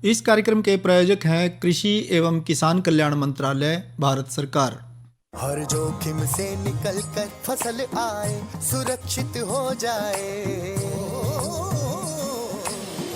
इस कार्यक्रम के प्रायोजक हैं कृषि एवं किसान कल्याण मंत्रालय, भारत सरकार। हर जोखिम से निकल कर फसल आए, सुरक्षित हो जाए।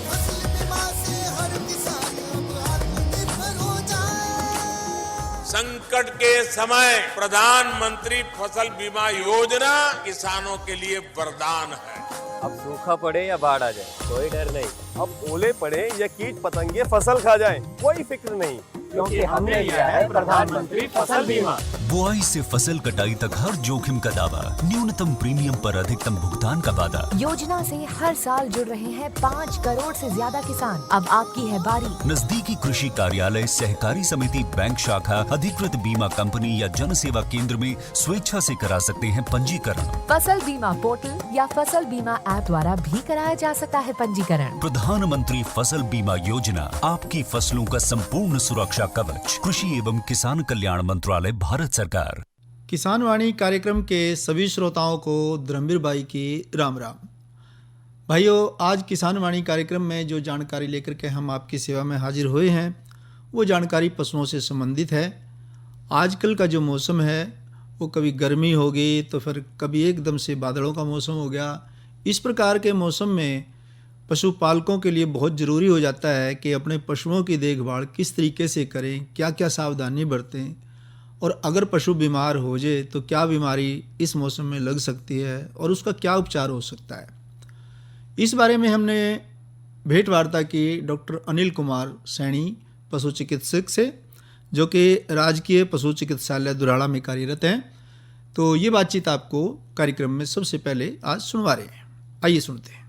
फसल बीमा से हर किसान अब आत्मनिर्भर हो जाए। संकट के समय प्रधानमंत्री फसल बीमा योजना किसानों के लिए वरदान है। अब सूखा पड़े या बाढ़ आ जाए, कोई डर नहीं। अब ओले पड़े या कीट पतंगे फसल खा जाए, कोई फिक्र नहीं, क्योंकि हमने लिया है प्रधानमंत्री फसल बीमा। बुआई से फसल कटाई तक हर जोखिम का दावा, न्यूनतम प्रीमियम पर अधिकतम भुगतान का वादा। योजना से हर साल जुड़ रहे हैं 5 करोड़ से ज्यादा किसान। अब आपकी है बारी। नजदीकी कृषि कार्यालय, सहकारी समिति, बैंक शाखा, अधिकृत बीमा कंपनी या जन सेवा केंद्र में स्वेच्छा से करा सकते हैं पंजीकरण। फसल बीमा पोर्टल या फसल बीमा ऐप द्वारा भी कराया जा सकता है पंजीकरण। प्रधानमंत्री फसल बीमा योजना, आपकी फसलों का संपूर्ण सुरक्षा कवच। कृषि एवं किसान कल्याण मंत्रालय, भारत सरकार। किसान वाणी कार्यक्रम के सभी श्रोताओं को धर्मवीर भाई की राम राम। भाइयों, आज किसान वाणी कार्यक्रम में जो जानकारी लेकर के हम आपकी सेवा में हाजिर हुए हैं, वो जानकारी पशुओं से संबंधित है। आजकल का जो मौसम है वो कभी गर्मी होगी तो फिर कभी एकदम से बादलों का मौसम हो गया। इस प्रकार के मौसम में पशुपालकों के लिए बहुत ज़रूरी हो जाता है कि अपने पशुओं की देखभाल किस तरीके से करें, क्या क्या सावधानी बरतें, और अगर पशु बीमार हो जाए तो क्या बीमारी इस मौसम में लग सकती है और उसका क्या उपचार हो सकता है। इस बारे में हमने भेंट वार्ता की डॉक्टर अनिल कुमार सैनी, पशु चिकित्सक से, जो कि राजकीय पशु चिकित्सालय दुराड़ा में कार्यरत हैं। तो ये बातचीत आपको कार्यक्रम में सबसे पहले आज सुनवा रहे हैं। आइए सुनते हैं।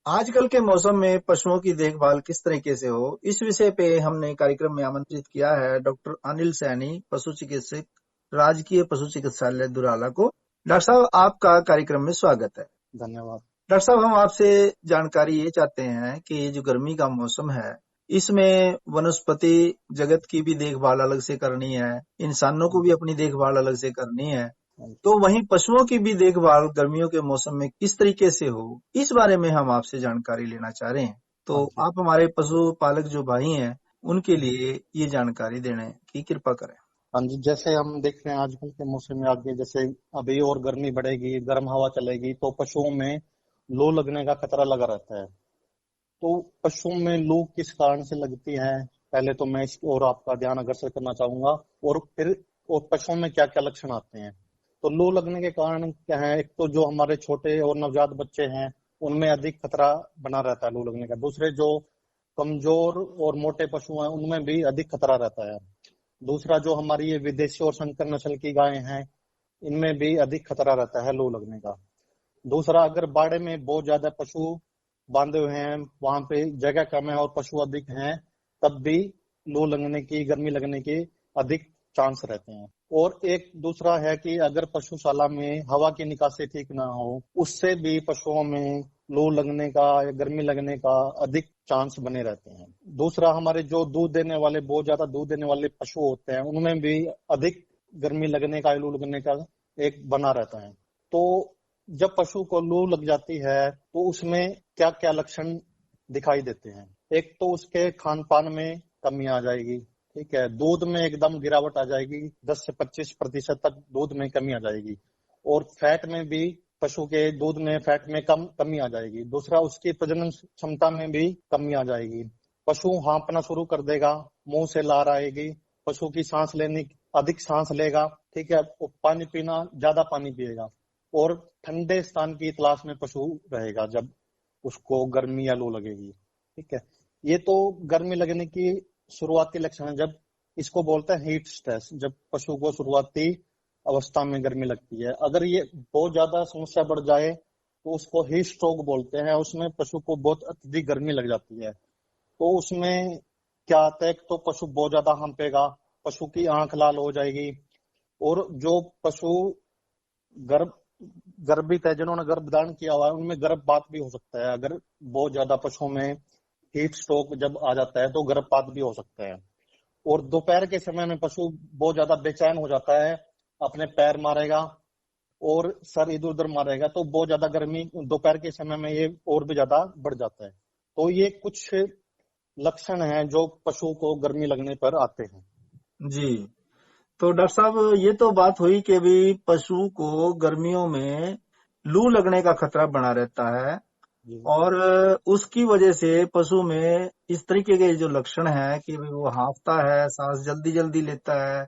आजकल के मौसम में पशुओं की देखभाल किस तरीके से हो, इस विषय पे हमने कार्यक्रम में आमंत्रित किया है डॉक्टर अनिल सैनी, पशु चिकित्सक, राजकीय पशु चिकित्सालय दुराला को। डॉक्टर साहब, आपका कार्यक्रम में स्वागत है। धन्यवाद। डॉक्टर साहब, हम आपसे जानकारी ये चाहते हैं कि ये जो गर्मी का मौसम है, इसमें वनस्पति जगत की भी देखभाल अलग से करनी है, इंसानों को भी अपनी देखभाल अलग से करनी है, तो वहीं पशुओं की भी देखभाल गर्मियों के मौसम में किस तरीके से हो, इस बारे में हम आपसे जानकारी लेना चाह रहे हैं। तो आप हमारे पशुपालक जो भाई हैं उनके लिए ये जानकारी देने की कृपा करें। हाँ जी, जैसे हम देख रहे हैं आजकल के मौसम में आगे जैसे अभी और गर्मी बढ़ेगी, गर्म हवा चलेगी, तो पशुओं में लू लगने का खतरा लगा रहता है। तो पशुओं में लू किस कारण से लगती है, पहले तो मैं इस और आपका ध्यान आकर्षित करना चाहूंगा, और फिर और पशुओं में क्या क्या लक्षण आते हैं। तो लू लगने के कारण क्या है, एक तो जो हमारे छोटे और नवजात बच्चे हैं उनमें अधिक खतरा बना रहता है लू लगने का। दूसरे जो कमजोर और मोटे पशु हैं उनमें भी अधिक खतरा रहता है। दूसरा जो हमारी ये विदेशी और संकर नस्ल की गायें हैं, इनमें भी अधिक खतरा रहता है लू लगने का। दूसरा, अगर बाड़े में बहुत ज्यादा पशु बांधे हुए हैं, वहां पे जगह कम है और पशु अधिक हैं, तब भी लू लगने की, गर्मी लगने की अधिक चांस रहते हैं। और एक दूसरा है कि अगर पशुशाला में हवा की निकासी ठीक ना हो, उससे भी पशुओं में लू लगने का या गर्मी लगने का अधिक चांस बने रहते हैं। दूसरा, हमारे जो दूध देने वाले, बहुत ज्यादा दूध देने वाले पशु होते हैं, उनमें भी अधिक गर्मी लगने का, लू लगने का एक बना रहता है। तो जब पशु को लू लग जाती है तो उसमें क्या क्या लक्षण दिखाई देते हैं। एक तो उसके खान पान में कमी आ जाएगी, ठीक है, दूध में एकदम गिरावट आ जाएगी, 10 से 25% तक दूध में कमी आ जाएगी, और फैट में भी, पशु के दूध में फैट में कमी आ जाएगी। दूसरा, उसकी प्रजनन क्षमता में भी कमी आ जाएगी। पशु हाँफना शुरू कर देगा, मुंह से लार आएगी, पशु की सांस लेने, अधिक सांस लेगा, ठीक है, पानी पीना, ज्यादा पानी पिएगा, और ठंडे स्थान की तलाश में पशु रहेगा जब उसको गर्मी या लू लगेगी, ठीक है। ये तो गर्मी लगने की शुरुआती लक्षण है, जब इसको बोलते हैं हीट स्ट्रेस, जब पशु को शुरुआती अवस्था में गर्मी लगती है। अगर ये बहुत ज्यादा समस्या बढ़ जाए तो उसको हीट स्ट्रोक बोलते हैं, उसमें पशु को बहुत अत्यधिक गर्मी लग जाती है। तो उसमें क्या आता है, तो पशु बहुत ज्यादा हंपेगा, पशु की आंख लाल हो जाएगी, और जो पशु गर्भित है, जिन्होंने गर्भ धारण किया हुआ है, उनमें गर्भपात भी हो सकता है। अगर बहुत ज्यादा पशुओं में हीट स्ट्रोक जब आ जाता है तो गर्भपात भी हो सकता है। और दोपहर के समय में पशु बहुत ज्यादा बेचैन हो जाता है, अपने पैर मारेगा और सर इधर उधर मारेगा, तो बहुत ज्यादा गर्मी दोपहर के समय में ये और भी ज्यादा बढ़ जाता है। तो ये कुछ लक्षण हैं जो पशु को गर्मी लगने पर आते हैं। जी, तो डॉक्टर साहब ये तो बात हुई कि भी पशु को गर्मियों में लू लगने का खतरा बना रहता है जी और उसकी वजह से पशु में इस तरीके के जो लक्षण है कि भी वो हांफता है, सांस जल्दी जल्दी लेता है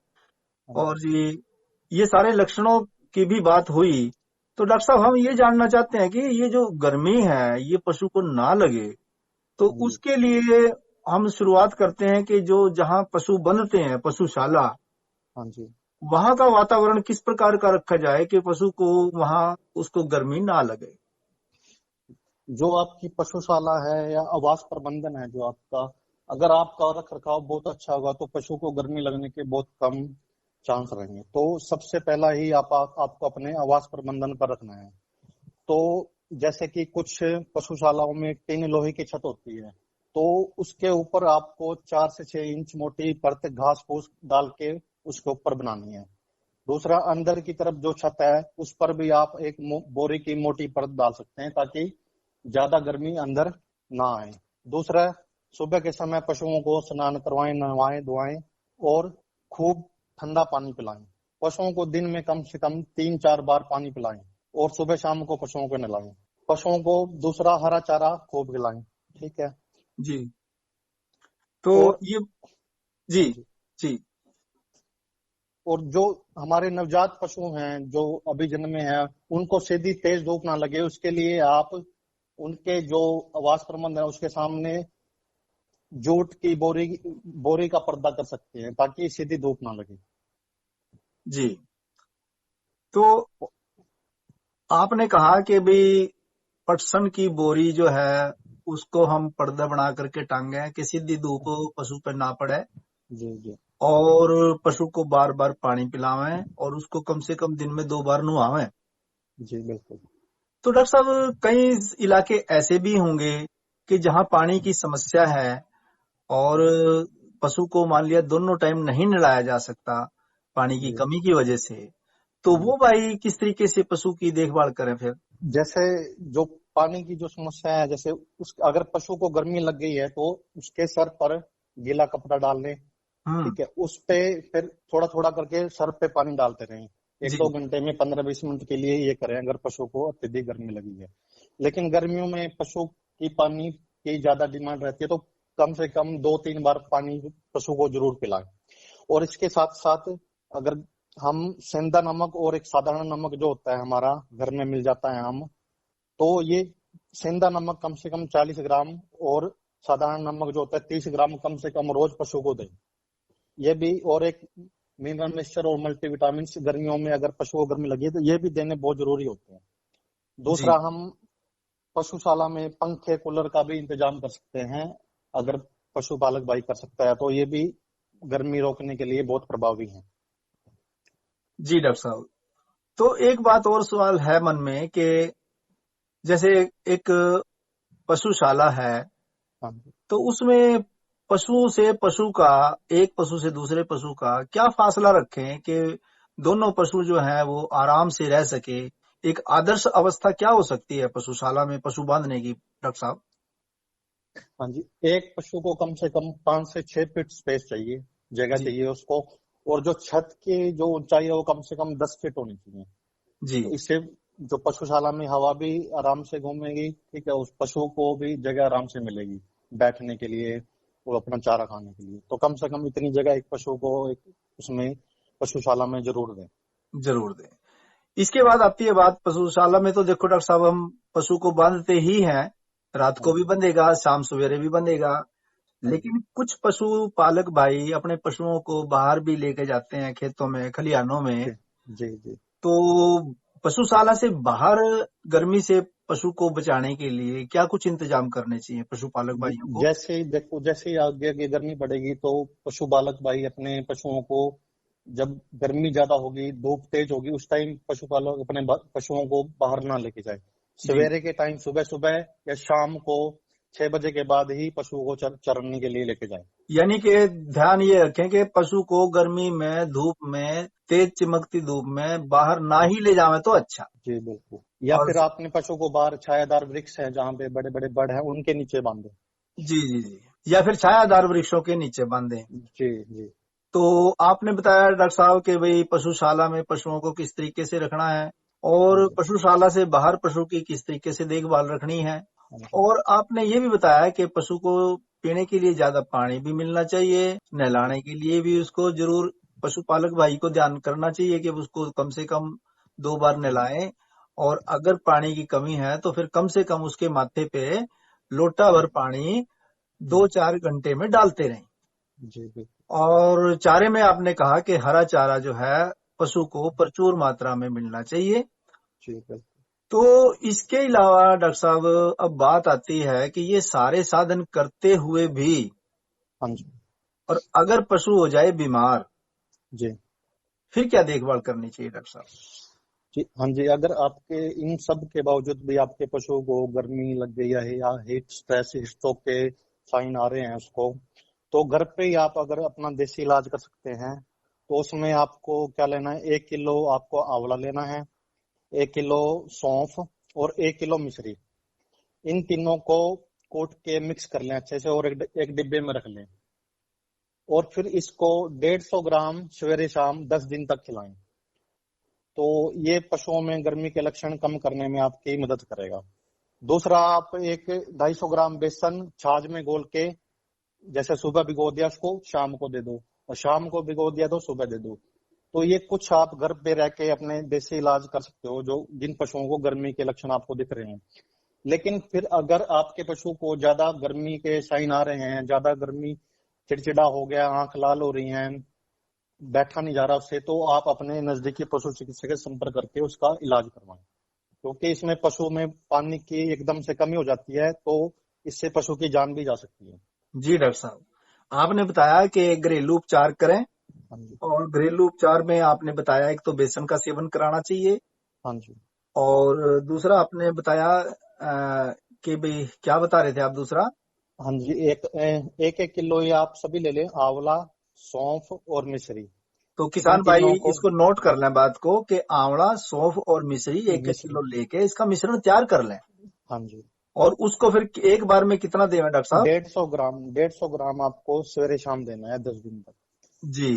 और जी ये सारे लक्षणों की भी बात हुई। तो डॉक्टर साहब हम ये जानना चाहते हैं कि ये जो गर्मी है ये पशु को ना लगे तो जी उसके लिए हम शुरुआत करते हैं कि जो जहाँ पशु बंधते हैं पशुशाला, हाँ जी। वहां का वातावरण किस प्रकार का रखा जाए कि पशु को वहां उसको गर्मी ना लगे। जो आपकी पशुशाला है या आवास प्रबंधन है जो आपका, अगर आपका रख रखाव बहुत अच्छा होगा तो पशु को गर्मी लगने के बहुत कम चांस रहेंगे। तो सबसे पहला ही आपको अपने आवास प्रबंधन पर रखना है। तो जैसे कि कुछ पशुशालाओं में टीन लोहे की छत होती है, तो उसके ऊपर आपको 4 से 6 इंच मोटी परत घास फूस डाल के उसके ऊपर बनानी है। दूसरा, अंदर की तरफ जो छत है उस पर भी आप एक बोरी की मोटी परत डाल सकते हैं ताकि ज्यादा गर्मी अंदर ना आए। दूसरा, सुबह के समय पशुओं को स्नान करवाएं, नहवाएं धोवाएं और खूब ठंडा पानी पिलाएं। पशुओं को दिन में कम से कम 3-4 बार पानी पिलाएं और सुबह शाम को पशुओं को नहलाएं। पशुओं को दूसरा हरा चारा खूब खिलाएं। ठीक है जी, तो और ये जी जी और जो हमारे नवजात पशु हैं जो अभी जन्मे हैं उनको सीधी तेज धूप ना लगे, उसके लिए आप उनके जो आवास प्रबंध है उसके सामने जूट की बोरी का पर्दा कर सकते हैं ताकि सीधी धूप ना लगे। जी, तो आपने कहा कि भाई पटसन की बोरी जो है उसको हम पर्दा बना करके टांगे कि सीधी धूप पशु पर ना पड़े जी जी और पशु को बार बार पानी पिलावें और उसको कम से कम दिन में 2 बार नहवाएं। जी बिल्कुल। तो डॉक्टर साहब कई इलाके ऐसे भी होंगे कि जहां पानी की समस्या है और पशु को मान लिया दोनों टाइम नहीं नहलाया जा सकता पानी की जी कमी की वजह से, तो वो भाई किस तरीके से पशु की देखभाल करें फिर। जैसे जो पानी की जो समस्या है, जैसे अगर पशु को गर्मी लग गई है तो उसके सर पर गीला कपड़ा डाल लें। ठीक है, उस पे फिर थोड़ा थोड़ा करके सर पे पानी डालते रहें। जी 1-2 घंटे में 15-20 मिनट के लिए ये करें अगर पशु को अत्यधिक गर्मी लगी है। लेकिन गर्मियों में पशु की पानी की ज्यादा डिमांड रहती है तो कम से कम 2-3 बार पानी पशु को जरूर पिलाएं। और इसके साथ साथ अगर हम सेंधा नमक और एक साधारण नमक जो होता है हमारा घर में मिल जाता है हम, तो ये सेंधा नमक कम से कम 40 ग्राम और साधारण नमक जो होता है 30 ग्राम कम से कम रोज पशु को दें। ये भी, और एक मिनरल मिक्सचर और मल्टीविटामिन गर्मियों में अगर पशु को गर्मी लगी है तो ये भी देने बहुत जरूरी होते हैं। दूसरा, हम पशुशाला में पंखे कूलर का भी इंतजाम कर सकते हैं। अगर पशुपालक भाई कर सकता है तो ये भी गर्मी रोकने के लिए बहुत प्रभावी है। जी डॉक्टर साहब, तो एक बात और सवाल है मन में कि जैसे एक पशुशाला है हाँ। तो उसमें पशु से पशु का, एक पशु से दूसरे पशु का क्या फासला रखें कि दोनों पशु जो है वो आराम से रह सके। एक आदर्श अवस्था क्या हो सकती है पशुशाला में पशु बांधने की डॉक्टर साहब। हाँ जी, एक पशु को कम से कम 5 से 6 फीट स्पेस चाहिए, जगह चाहिए उसको। और जो छत की जो ऊंचाई है वो कम से कम 10 फीट होनी चाहिए जी। तो इससे जो पशुशाला में हवा भी आराम से घूमेगी। ठीक है, उस पशु को भी जगह आराम से मिलेगी बैठने के लिए और अपना चारा खाने के लिए। तो कम से कम इतनी जगह एक पशु को एक उसमें पशुशाला में जरूर दें। इसके बाद आती है बात पशुशाला में, तो देखो डॉक्टर साहब हम पशु को बांधते ही हैं, रात को भी बंधेगा, शाम सवेरे भी बंधेगा, लेकिन कुछ पशु पालक भाई अपने पशुओं को बाहर भी लेके जाते हैं खेतों में, खलिहानों में। जी जी। तो पशुशाला से बाहर गर्मी से पशु को बचाने के लिए क्या कुछ इंतजाम करने चाहिए पशुपालक भाइयों को। जैसे ही आगे गर्मी बढ़ेगी तो पशुपालक भाई अपने पशुओं को, जब गर्मी ज्यादा होगी, धूप तेज होगी, उस टाइम पशुपालक अपने पशुओं को बाहर ना लेके जाए। सवेरे के टाइम सुबह सुबह या शाम को 6 बजे के बाद ही पशुओं को चरने के लिए लेके जाए। यानी कि ध्यान ये रखें कि पशु को गर्मी में, धूप में, तेज चमकती धूप में बाहर ना ही ले जावे तो अच्छा। जी बिल्कुल। या फिर आपने पशु को बाहर छायादार वृक्ष है जहाँ पे बड़े बड़े बड़ है उनके नीचे बांधे। जी जी जी, या फिर छायादार वृक्षों के नीचे बांधें। जी जी तो आपने बताया डॉक्टर साहब कि भाई पशुशाला में पशुओं को किस तरीके से रखना है और पशुशाला से बाहर पशु की किस तरीके से देखभाल रखनी है, और आपने ये भी बताया कि पशु को पीने के लिए ज्यादा पानी भी मिलना चाहिए, नहलाने के लिए भी उसको जरूर पशुपालक भाई को ध्यान करना चाहिए कि उसको कम से कम 2 बार नहलाएं, और अगर पानी की कमी है तो फिर कम से कम उसके माथे पे लोटा भर पानी 2-4 घंटे में डालते रहें। जी बिल्कुल। और चारे में आपने कहा कि हरा चारा जो है पशु को प्रचुर मात्रा में मिलना चाहिए। जी बिल्कुल। तो इसके अलावा डॉक्टर साहब अब बात आती है कि ये सारे साधन करते हुए भी हाँ जी और अगर पशु हो जाए बीमार, जी फिर क्या देखभाल करनी चाहिए डॉक्टर साहब? जी हाँ जी, अगर आपके इन सब के बावजूद भी आपके पशु को गर्मी लग गई है या हीट स्ट्रेस स्ट्रोक के साइन आ रहे हैं उसको, तो घर पे ही आप अगर अपना देसी इलाज कर सकते हैं। तो उसमें आपको क्या लेना है, 1 किलो आपको आंवला लेना है, 1 किलो सौंफ और 1 किलो मिश्री। इन तीनों को कोट के मिक्स कर लें अच्छे से और एक डिब्बे में रख लें, और फिर इसको 150 ग्राम सवेरे शाम 10 दिन तक खिलाएं। तो ये पशुओं में गर्मी के लक्षण कम करने में आपकी मदद करेगा। दूसरा, आप 250 ग्राम बेसन छाछ में घोल के, जैसे सुबह भिगो दिया उसको शाम को दे दो, और शाम को भिगो दिया तो सुबह दे दो। तो ये कुछ आप घर पे रह के अपने देसी इलाज कर सकते हो जो जिन पशुओं को गर्मी के लक्षण आपको दिख रहे हैं। लेकिन फिर अगर आपके पशु को ज्यादा गर्मी के साइन आ रहे हैं, ज्यादा गर्मी, चिड़चिड़ा हो गया, आंख लाल हो रही है, बैठा नहीं जा रहा उससे, तो आप अपने नजदीकी पशु चिकित्सक से संपर्क करके उसका इलाज करवाएं, क्योंकि इसमें पशु में पानी की एकदम से कमी हो जाती है, तो इससे पशु की जान भी जा सकती है। जी डॉक्टर साहब, आपने बताया कि घरेलू उपचार करें, हाँ जी और घरेलू उपचार में आपने बताया एक तो बेसन का सेवन कराना चाहिए, हाँ जी और दूसरा आपने बताया कि भाई क्या बता रहे थे आप दूसरा? हाँ जी, एक किलो ये आप सभी ले लें, आंवला, सौंफ और मिश्री। तो किसान इन भाई तीनों को, इसको नोट कर लें बात को कि आंवला, सौंफ और मिश्री 1 किलो लेके इसका मिश्रण तैयार कर लें, हाँ जी, और उसको फिर एक बार में कितना देना डॉक्टर साहब? 150 ग्राम आपको सवेरे शाम देना है 10 दिन तक। जी,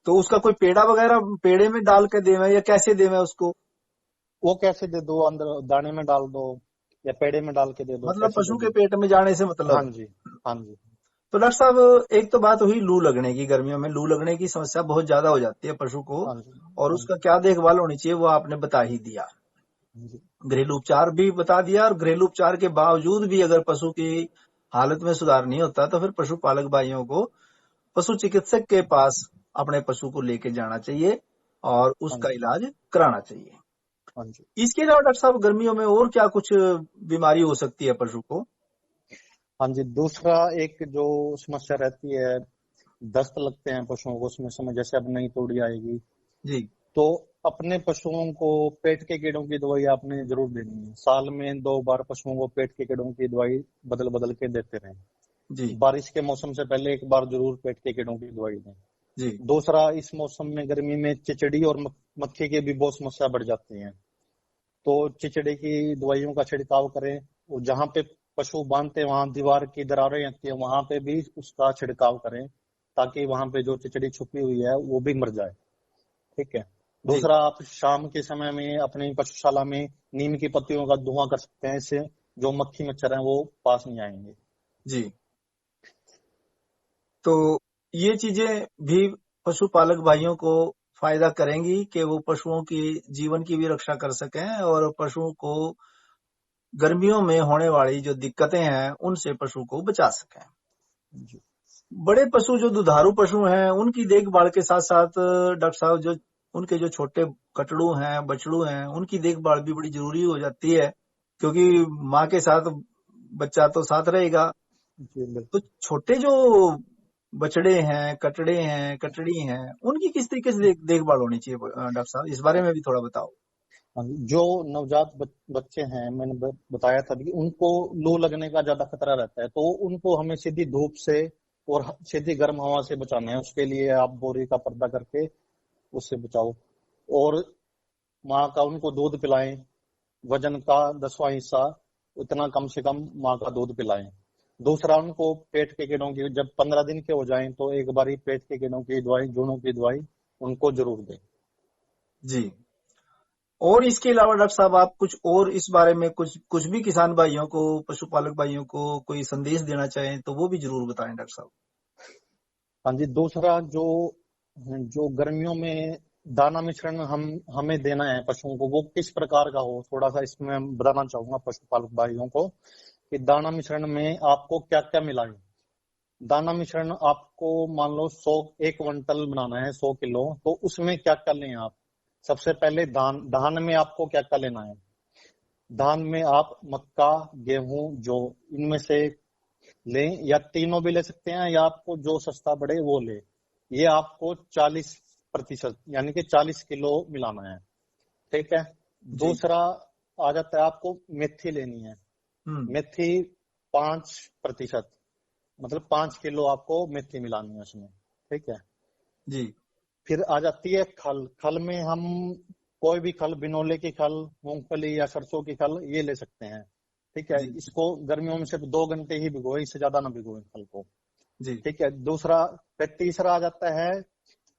तो उसका कोई पेड़ा वगैरह पेड़े में डाल के देवे या कैसे देवे उसको? वो कैसे दे दो, अंदर दाने में डाल दो या पेड़े में डाल के दे दो, मतलब कैसे पशु दे के दो। पेट में जाने से हाँ मतलब? जी हाँ जी तो डॉक्टर साहब एक तो बात हुई लू लगने की, गर्मियों में लू लगने की समस्या बहुत ज्यादा हो जाती है पशु को, हाँ जी और हाँ उसका क्या देखभाल होनी चाहिए वो आपने बता ही दिया। जी घरेलू उपचार भी बता दिया, और घरेलू उपचार के बावजूद भी अगर पशु की हालत में सुधार नहीं होता तो फिर पशुपालक भाइयों को पशु चिकित्सक के पास अपने पशु को लेके जाना चाहिए और हाँ उसका जी इलाज कराना चाहिए। हाँ जी इसके अलावा डॉक्टर साहब गर्मियों में और क्या कुछ बीमारी हो सकती है पशु को? हाँ जी, दूसरा एक जो समस्या रहती है, दस्त लगते हैं पशुओं को उसमें समय, जैसे अब नई तोड़ी आएगी, जी तो अपने पशुओं को पेट के कीड़ों की दवाई आपने जरूर देनी है। साल में 2 बार पशुओं को पेट के कीड़ों की दवाई बदल बदल के देते रहें। जी बारिश के मौसम से पहले 1 बार जरूर पेट के कीड़ों की दवाई दें। जी दूसरा, इस मौसम में गर्मी में चिचड़ी और मक्खी की भी बहुत समस्या बढ़ जाती है, तो चिचड़ी की दवाइयों का छिड़काव करें, और जहाँ पे पशु बांधते हैं वहां दीवार की दरारें आती है, वहां पे भी उसका छिड़काव करें, ताकि वहां पे जो चिचड़ी छुपी हुई है वो भी मर जाए। ठीक है। दूसरा, आप शाम के समय में अपनी पशुशाला में नीम की पत्तियों का धुआं कर सकते हैं, इससे जो मक्खी मच्छर हैं वो पास नहीं आएंगे। जी, तो ये चीजें भी पशुपालक भाइयों को फायदा करेंगी कि वो पशुओं की जीवन की भी रक्षा कर सकें और पशुओं को गर्मियों में होने वाली जो दिक्कतें हैं उनसे पशु को बचा सकें। जी बड़े पशु जो दुधारू पशु हैं उनकी देखभाल के साथ साथ डॉक्टर साहब जो उनके जो छोटे कटड़ू हैं, बछड़ू हैं, उनकी देखभाल भी बड़ी जरूरी हो जाती है, क्योंकि माँ के साथ बच्चा तो साथ रहेगा। जी बिल्कुल। तो छोटे जो बछड़े हैं, कटड़े हैं, कटड़ी हैं, उनकी किस तरीके से देखभाल होनी चाहिए डॉक्टर साहब? इस बारे में भी थोड़ा बताओ। हाँ जी, जो नवजात बच्चे हैं, मैंने बताया था कि उनको लू लगने का ज्यादा खतरा रहता है, तो उनको हमें सीधी धूप से और सीधी गर्म हवा से बचाना है। उसके लिए आप बोरी का पर्दा करके उससे बचाओ, और माँ का उनको दूध पिलाएं, वजन का 10वां हिस्सा उतना कम से कम माँ का दूध पिलाएं। दूसरा उनको पेट के कीड़ों की, जब 15 दिन के हो जाएं तो एक बारी पेट के कीड़ों की दवाई, जूनों की दवाई उनको जरूर दें। जी। और इसके अलावा डॉक्टर साहब आप कुछ और इस बारे में कुछ भी किसान भाइयों को, पशुपालक भाइयों को कोई संदेश देना चाहें तो वो भी जरूर बताएं डॉक्टर साहब। हाँ जी, दूसरा जो जो गर्मियों में दाना मिश्रण हमें देना है पशुओं को, वो किस प्रकार का हो, थोड़ा सा इसमें बताना चाहूंगा पशुपालक भाइयों को कि दाना मिश्रण में आपको क्या क्या मिलाएं। दाना मिश्रण आपको मान लो 1 क्विंटल बनाना है, 100 किलो, तो उसमें क्या क्या लें आप। सबसे पहले धान में आपको क्या क्या लेना है। धान में आप मक्का, गेहूं, जौ, इनमें से लें, या तीनों भी ले सकते हैं, या आपको जो सस्ता पड़े वो ले। ये आपको 40% यानी कि 40 किलो मिलाना है। ठीक है। दूसरा आ जाता है, आपको मेथी लेनी है। मेथी 5%, मतलब 5 किलो आपको मेथी मिलानी है उसमें। ठीक है जी। फिर आ जाती है खल। खल में हम कोई भी खल, बिनोले की खल, मूंगफली या सरसों की खल, ये ले सकते हैं। ठीक है। इसको गर्मियों में सिर्फ 2 घंटे ही भिगोए, इससे ज्यादा ना भिगोए खल को। जी। ठीक है। फिर तीसरा आ जाता है,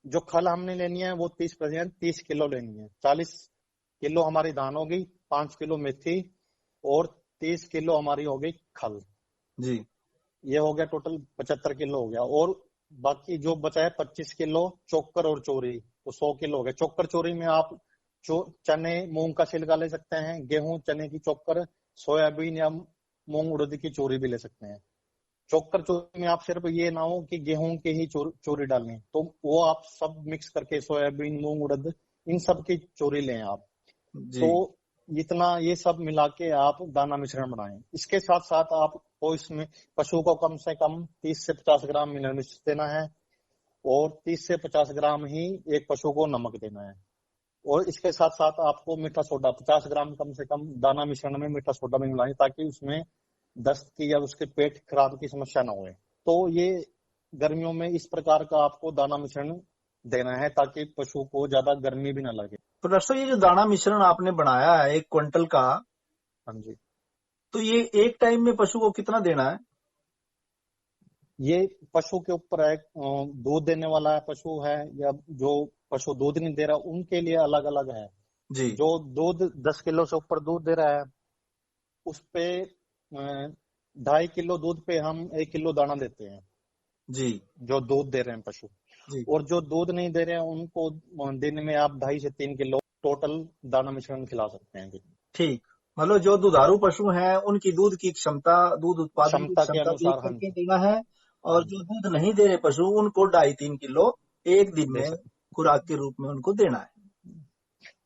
जो खल हमने लेनी है वो 30 किलो लेनी है। 40 किलो हमारी धान होगी, 5 किलो मेथी और 30 किलो हमारी हो गई खल। जी। ये हो गया टोटल 75 किलो हो गया। और बाकी जो बचा है 25 किलो चोकर और चोरी, तो 100 किलो हो गया। चोकर चोरी में आप चने, मूंग का छिलका ले सकते हैं, गेहूं चने की चोकर, सोयाबीन या मूंग उड़द की चोरी भी ले सकते हैं। चोकर चोरी में आप सिर्फ ये ना हो कि गेहूं की ही चोरी डालें, तो वो आप सब मिक्स करके सोयाबीन, मूंग उड़द, इन सब की चोरी लें आप। तो इतना ये सब मिला के आप दाना मिश्रण बनाएं। इसके साथ साथ आपको इसमें पशु को कम से कम 30 से 50 ग्राम मिनरल मिक्स देना है, और 30 से 50 ग्राम ही एक पशु को नमक देना है। और इसके साथ साथ आपको मीठा सोडा 50 ग्राम कम से कम दाना मिश्रण में मीठा सोडा भी मिलाएं, ताकि उसमें दस्त की या उसके पेट खराब की समस्या ना हो। तो ये गर्मियों में इस प्रकार का आपको दाना मिश्रण देना है, ताकि पशु को ज्यादा गर्मी भी ना लगे। तो डॉक्टर साहब ये जो दाना मिश्रण आपने बनाया है 1 क्विंटल का, हाँ जी, तो ये एक टाइम में पशु को कितना देना है? ये पशु के ऊपर है। दूध देने वाला पशु है या जो पशु दूध नहीं दे रहा, उनके लिए अलग अलग है जी। जो दूध 10 किलो से ऊपर दूध दे रहा है, उस पे 2.5 किलो दूध पे हम 1 किलो दाना देते हैं जी। जो दूध दे रहे हैं पशु। जी। और जो दूध नहीं दे रहे हैं उनको दिन में आप 2.5 से 3 किलो टोटल दाना मिश्रण खिला सकते हैं। ठीक, मतलब जो दुधारू पशु हैं उनकी दूध की क्षमता, दूध उत्पादन की क्षमता के क्षमता देख अनुसार करके हम देना है। और जो दूध नहीं दे रहे पशु, उनको 2.5-3 किलो एक दिन दे में सकते खुराक के रूप में उनको देना है। हैं।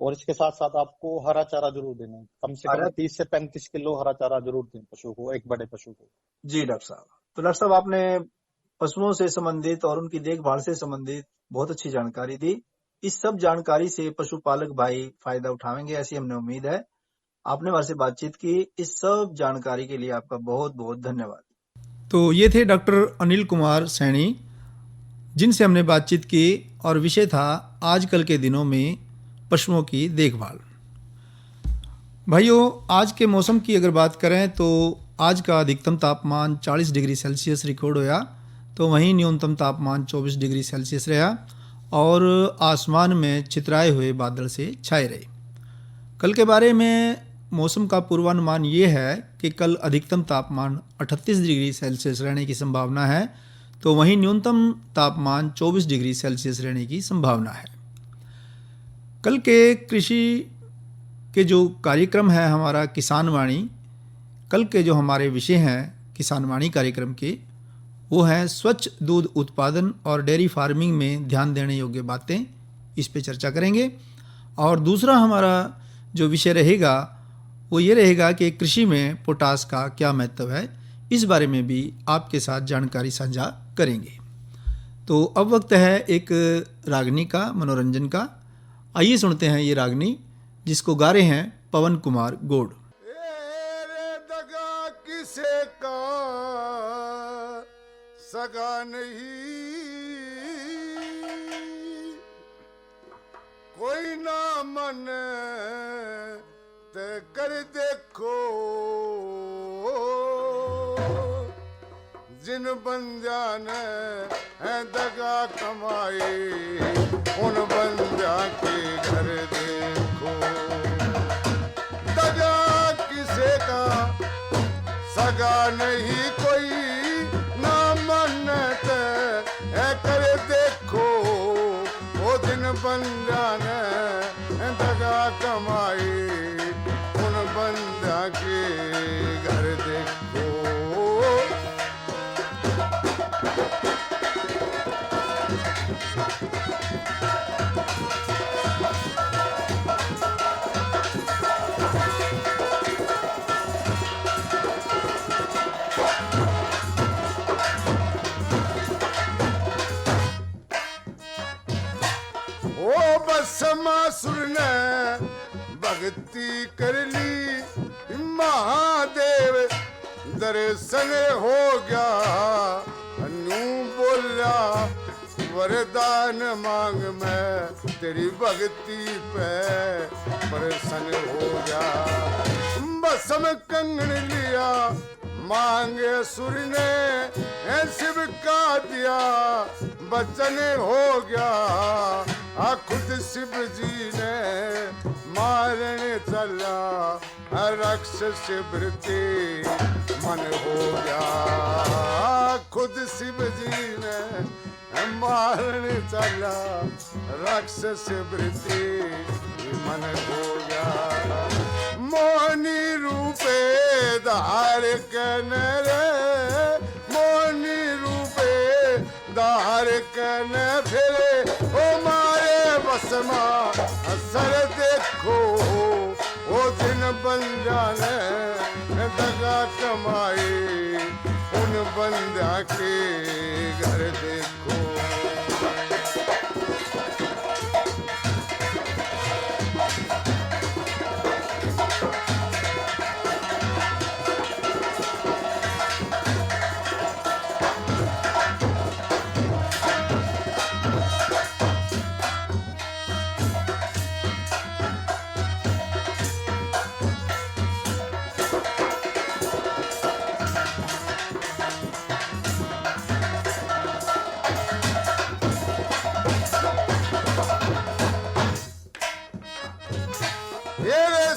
और इसके साथ साथ आपको हरा चारा जरूर देना है, कम से कम 30 से 35 किलो हरा चारा जरूर दें पशु को, एक बड़े पशु को। जी डॉक्टर साहब। तो डॉक्टर साहब आपने पशुओं से संबंधित और उनकी देखभाल से संबंधित बहुत अच्छी जानकारी दी। इस सब जानकारी से पशुपालक भाई फायदा उठाएंगे, ऐसी हमने उम्मीद है। आपने हमारे से बातचीत की, इस सब जानकारी के लिए आपका बहुत बहुत धन्यवाद। तो ये थे डॉक्टर अनिल कुमार सैनी, जिनसे हमने बातचीत की, और विषय था आजकल के दिनों में पशुओं की देखभाल। भाइयों, आज के मौसम की अगर बात करें तो आज का अधिकतम तापमान 40 डिग्री सेल्सियस रिकॉर्ड हुआ, तो वहीं न्यूनतम तापमान 24 डिग्री सेल्सियस रहा, और आसमान में छितराए हुए बादल से छाए रहे। कल के बारे में मौसम का पूर्वानुमान ये है कि कल अधिकतम तापमान 38 डिग्री सेल्सियस रहने की संभावना है, तो वहीं न्यूनतम तापमान 24 डिग्री सेल्सियस रहने की संभावना है। कल के कृषि के जो कार्यक्रम है हमारा किसान वाणी, कल के जो हमारे विषय हैं किसान वाणी कार्यक्रम के, वो हैं स्वच्छ दूध उत्पादन और डेयरी फार्मिंग में ध्यान देने योग्य बातें, इस पे चर्चा करेंगे। और दूसरा हमारा जो विषय रहेगा वो ये रहेगा कि कृषि में पोटास का क्या महत्व है, इस बारे में भी आपके साथ जानकारी साझा करेंगे। तो अब वक्त है एक रागनी का, मनोरंजन का। आइए सुनते हैं ये रागनी, जिसको गा रहे हैं पवन कुमार गोड़। दगा किसे का सगा नहीं, कोई ना मन ते कर देखो, दिन बन जाने है दगा कमाए, उन बंदा के घर देखो। दगा किसे का सगा नहीं कोई, ना मन्नत है कर देखो। वो दिन बन जाने है दगा कमाए, उन बंदा के घर देखो। ओ बसमासुर ने भक्ति कर ली, महादेव दर्शन हो गया। अनु बोला वरदान मांग मैं, तेरी भक्ति पे प्रसन्न हो गया। बसम कंगन लिया मांगे सुर ने, शिव का दिया बचन हो गया। खुद शिव जी ने मारने चला, राक्षस वृत्ति मन हो गया। खुद शिव जी ने मारने चला, राक्षस वृत्ति मन हो गया। मोहनी रूपे धार कन रे, मोहनी रूपे धार कन फिरे। ओ मारे बसमा सर देखो, वो दिन बन जाने दगा कमाए, उन बंदा के घर देखो।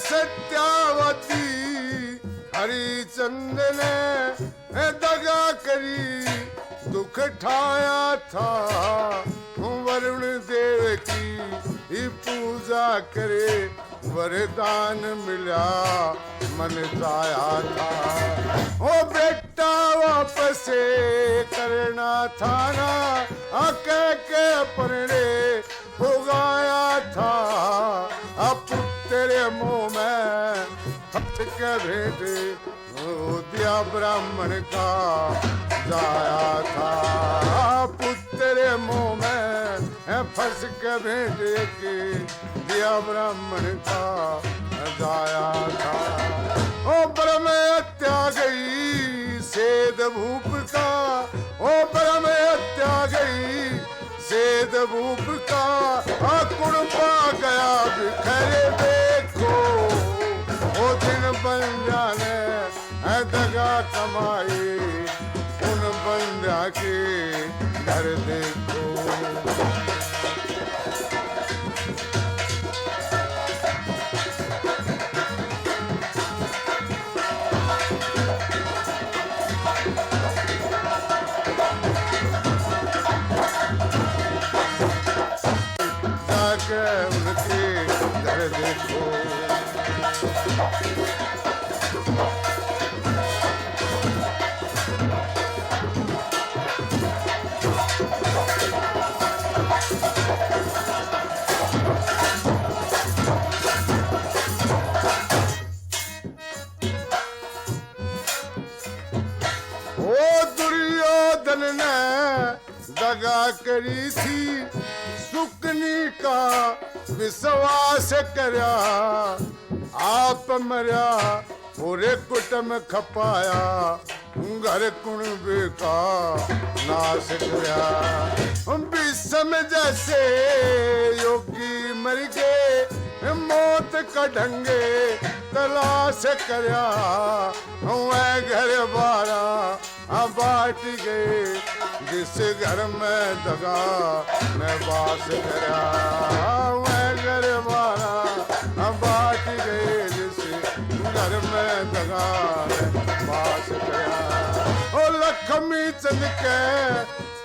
सत्यावती हरिचंद ने दगा करी, दुख ठाया था। वरुण देव की पूजा करे, वरदान मिला मन जाया था। ओ बेटा वापस करना था ना, कह के परणे हो गया था। अब तेरे मुंह में हट के भेंटे दिया ब्राह्मण का जाया था। पुत्र मुंह में फंस के भेंटे के दिया ब्राह्मण का जाया था। ओ ब्रह्म हत्या गई सेद भूप का, ओ ब्रह्म हत्या गई सेद भूप का। कुड़पा गया बिखर देखो, वो दिन बन जाने है दगा कमाई, उन बंदा के घर देखो। उनके घर देखो। ओ दुर्योधन ने दगा करी थी, सुकनी का विश्वास करया। आप मरिया पूरे कुटुंब खपाया, घर कुणबे का नाश करया। विषम जैसे योगी मर गए, मौत का ढंगे तलाश करया। वह घर बारा बाट गए जिस घर में दगा मैं बास करा मैं घर वाला बाट गए जिस घर में दगा मैं बास करा ओ लक्ष्मी चंद के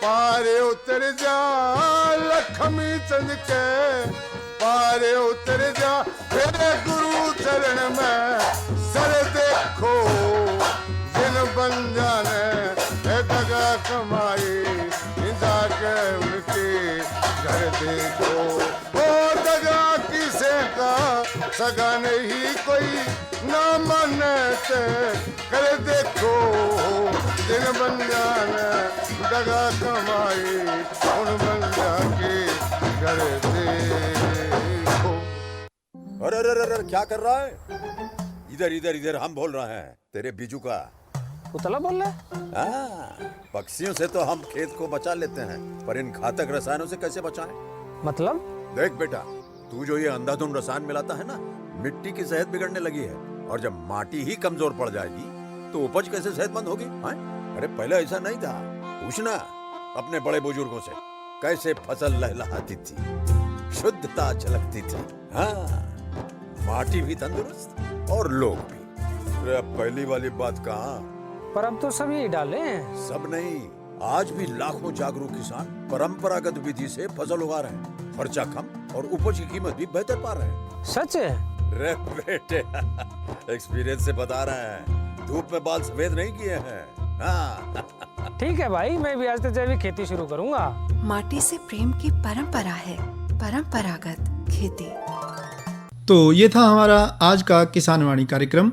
पारे उतर जा लक्ष्मी चंद के पारे उतर जा मेरे गुरु चरण में सर देखो जिन बंदा ने दगा कमाई जाके उनके घर देखो ओ दगा किसे का सगा नहीं कोई ना मानते कर देखो जिन बंदा ने दगा कमाई उन बंदा के घर देखो। अरे अरे अरे क्या कर रहा है? इधर इधर इधर हम बोल रहे हैं तेरे बीजू का। पुतला बोल रहा है? हाँ, पक्षियों से तो हम खेत को बचा लेते हैं, पर इन घातक रसायनों से कैसे बचाएं? मतलब? देख बेटा, तू जो ये अंधाधुंध रसायन मिलाता है ना, मिट्टी की सेहत बिगड़ने लगी है। और जब माटी ही कमजोर पड़ जाएगी तो उपज कैसे सेहतमंद होगी? अरे पहले ऐसा नहीं था। पूछना अपने बड़े बुजुर्गों से, कैसे फसल लहलहाती थी, शुद्धता झलकती थी। हाँ, माटी भी तंदुरुस्त और लोग भी। अरे पहली वाली बात कहाँ? पर अब तो सब यही डाले हैं। सब नहीं, आज भी लाखों जागरूक किसान परंपरागत विधि से फसल उगा रहे हैं। खर्चा कम और उपज की कीमत भी बेहतर पा रहे हैं। सच है? रे बेटे एक्सपीरियंस से बता रहे हैं, धूप में बाल सफेद नहीं किए हैं। हाँ। ठीक है भाई, मैं भी आज से जैविक खेती शुरू करूंगा। माटी से प्रेम की परंपरा है, परंपरागत खेती। तो ये था हमारा आज का किसानवाणी कार्यक्रम।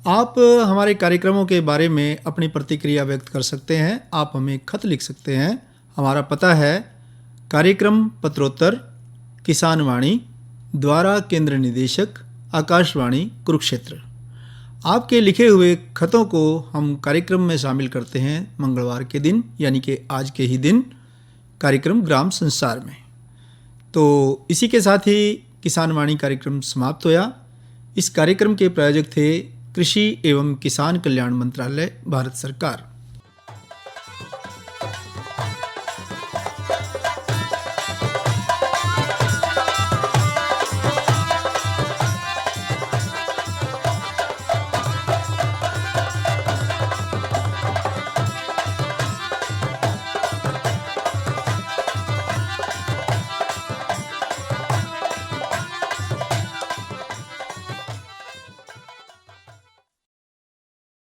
आप हमारे कार्यक्रमों के बारे में अपनी प्रतिक्रिया व्यक्त कर सकते हैं। आप हमें खत लिख सकते हैं। हमारा पता है कार्यक्रम पत्रोत्तर किसानवाणी, द्वारा केंद्र निदेशक, आकाशवाणी कुरुक्षेत्र। आपके लिखे हुए खतों को हम कार्यक्रम में शामिल करते हैं मंगलवार के दिन, यानी कि आज के ही दिन, कार्यक्रम ग्राम संसार में। तो इसी के साथ ही किसानवाणी कार्यक्रम समाप्त होया। इस कार्यक्रम के प्रायोजक थे कृषि एवं किसान कल्याण मंत्रालय, भारत सरकार।